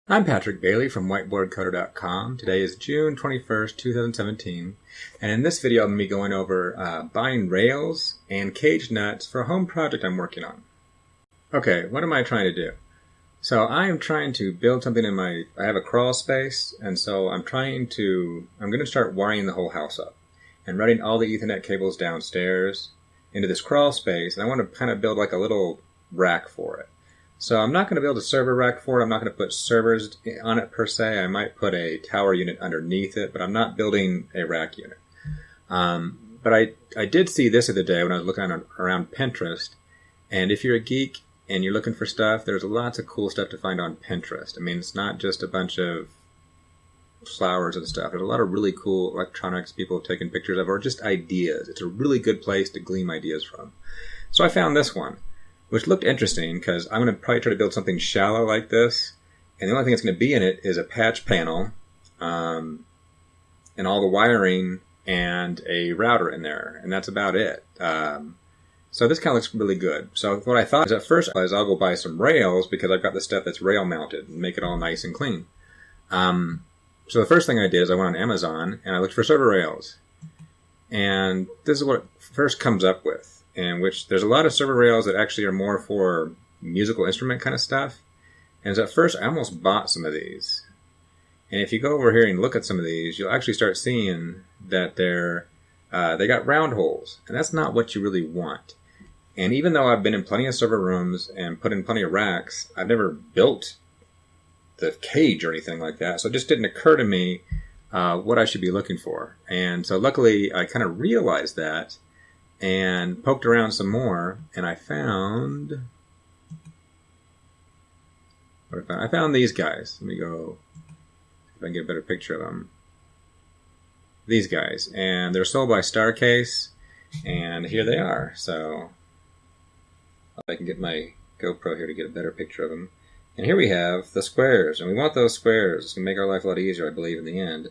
I'm Patrick Bailey from whiteboardcoder.com. Today is June 21st, 2017, and in this video I'm going to be going over buying rails and cage nuts for a home project I'm working on. Okay, what am I trying to do? So I am trying to build something I have a crawl space, and so I'm going to start wiring the whole house up and running all the Ethernet cables downstairs into this crawl space, and I want to kind of build like a little rack for it. So I'm not going to build a server rack for it. I'm not going to put servers on it per se. I might put a tower unit underneath it, but I'm not building a rack unit. But I did see this the other day when I was looking around Pinterest. And if you're a geek and you're looking for stuff, there's lots of cool stuff to find on Pinterest. I mean, it's not just a bunch of flowers and stuff. There's a lot of really cool electronics people have taken pictures of, or just ideas. It's a really good place to glean ideas from. So I found this one, which looked interesting because I'm going to probably try to build something shallow like this. And the only thing that's going to be in it is a patch panel and all the wiring and a router in there. And that's about it. So this kind of looks really good. So what I thought is at first is I'll go buy some rails because I've got the stuff that's rail mounted and make it all nice and clean. So the first thing I did is I went on Amazon and I looked for server rails. And this is what it first comes up with. In which there's a lot of server rails that actually are more for musical instrument kind of stuff. And so at first I almost bought some of these. And if you go over here and look at some of these, you'll actually start seeing that they got round holes. And that's not what you really want. And even though I've been in plenty of server rooms and put in plenty of racks, I've never built the cage or anything like that. So it just didn't occur to me what I should be looking for. And so luckily I kind of realized that and poked around some more, and I found these guys. Let me go if I can get a better picture of them. These guys, and they're sold by Starcase, and here they are. So I can get my GoPro here to get a better picture of them. And here we have the squares, and we want those squares. It's going to make our life a lot easier, I believe, in the end.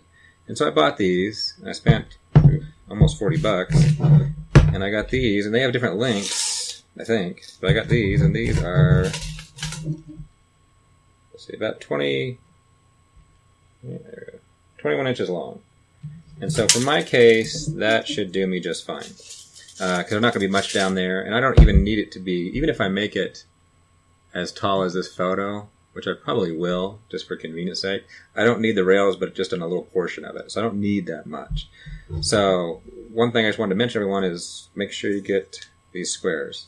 And so I bought these, and I spent almost $40. And I got these, and they have different lengths, I think. But I got these, and these are, let's see, about 21 inches long. And so for my case, that should do me just fine. Because there's not going to be much down there, and I don't even need it to be, even if I make it as tall as this photo, which I probably will, just for convenience sake, I don't need the rails, but just in a little portion of it. So I don't need that much. So one thing I just wanted to mention, everyone, is make sure you get these squares.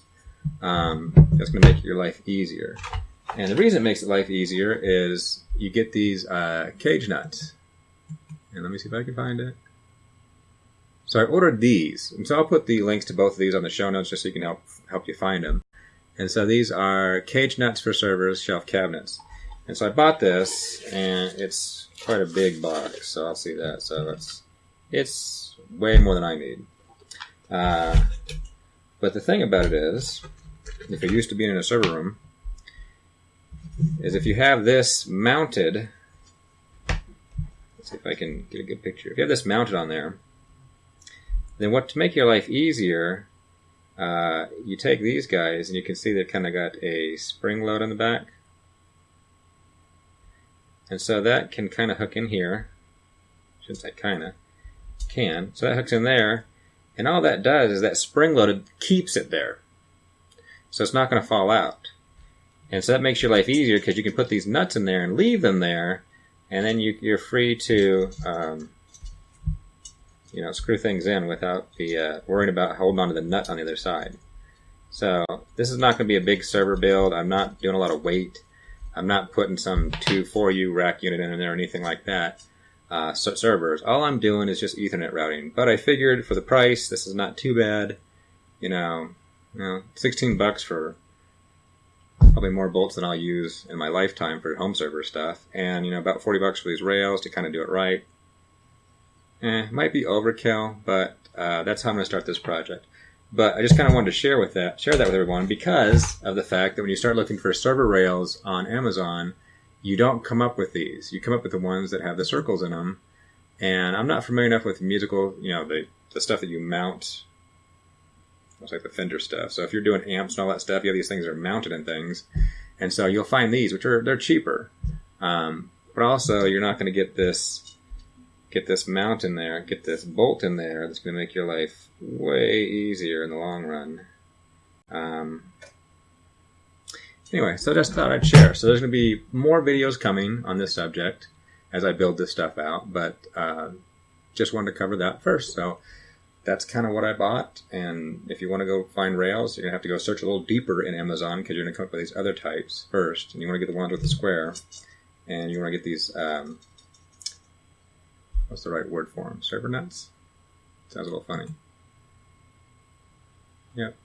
That's going to make your life easier. And the reason it makes life easier is you get these cage nuts. And let me see if I can find it. So I ordered these. And so I'll put the links to both of these on the show notes just so you can help you find them. And so these are cage nuts for servers, shelf cabinets. And so I bought this, and it's quite a big box, so I'll see that. So it's way more than I need. But the thing about it is, if you're used to being in a server room, is if you have this mounted, let's see if I can get a good picture. If you have this mounted on there, then to make your life easier, you take these guys, and you can see they've kind of got a spring load on the back. And so that can kind of hook in here. Shouldn't say kind of. Can. So that hooks in there. And all that does is that spring loaded keeps it there. So it's not going to fall out. And so that makes your life easier because you can put these nuts in there and leave them there. And then you're free to screw things in without worrying about holding onto the nut on the other side. So this is not going to be a big server build. I'm not doing a lot of weight. I'm not putting some 2-4U rack unit in there or anything like that. Servers. All I'm doing is just Ethernet routing. But I figured for the price, this is not too bad. $16 for probably more bolts than I'll use in my lifetime for home server stuff. And, about $40 for these rails to kind of do it right. Might be overkill, but that's how I'm going to start this project. But I just kind of wanted to share that with everyone because of the fact that when you start looking for server rails on Amazon, you don't come up with these. You come up with the ones that have the circles in them. And I'm not familiar enough with musical, the stuff that you mount. It's like the Fender stuff. So if you're doing amps and all that stuff, you have these things that are mounted in things. And so you'll find these, they're cheaper. But also, you're not going to get this mount in there, get this bolt in there. That's going to make your life way easier in the long run. Anyway, so just thought I'd share. So there's going to be more videos coming on this subject as I build this stuff out, but just wanted to cover that first. So that's kind of what I bought, and if you want to go find rails, you're going to have to go search a little deeper in Amazon because you're going to come up with these other types first, and you want to get the ones with the square, and you want to get these, what's the right word for them? Server nuts? Sounds a little funny. Yep.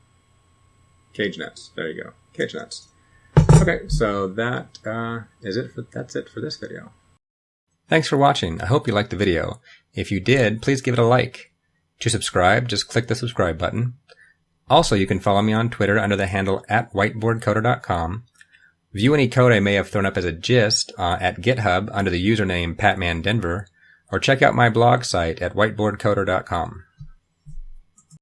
Cage nuts. There you go. Cage nuts. Okay, so that's it for this video. Thanks for watching. I hope you liked the video. If you did, please give it a like. To subscribe, just click the subscribe button. Also, you can follow me on Twitter under the handle @whiteboardcoder.com. View any code I may have thrown up as a gist at GitHub under the username PatmanDenver, or check out my blog site at whiteboardcoder.com.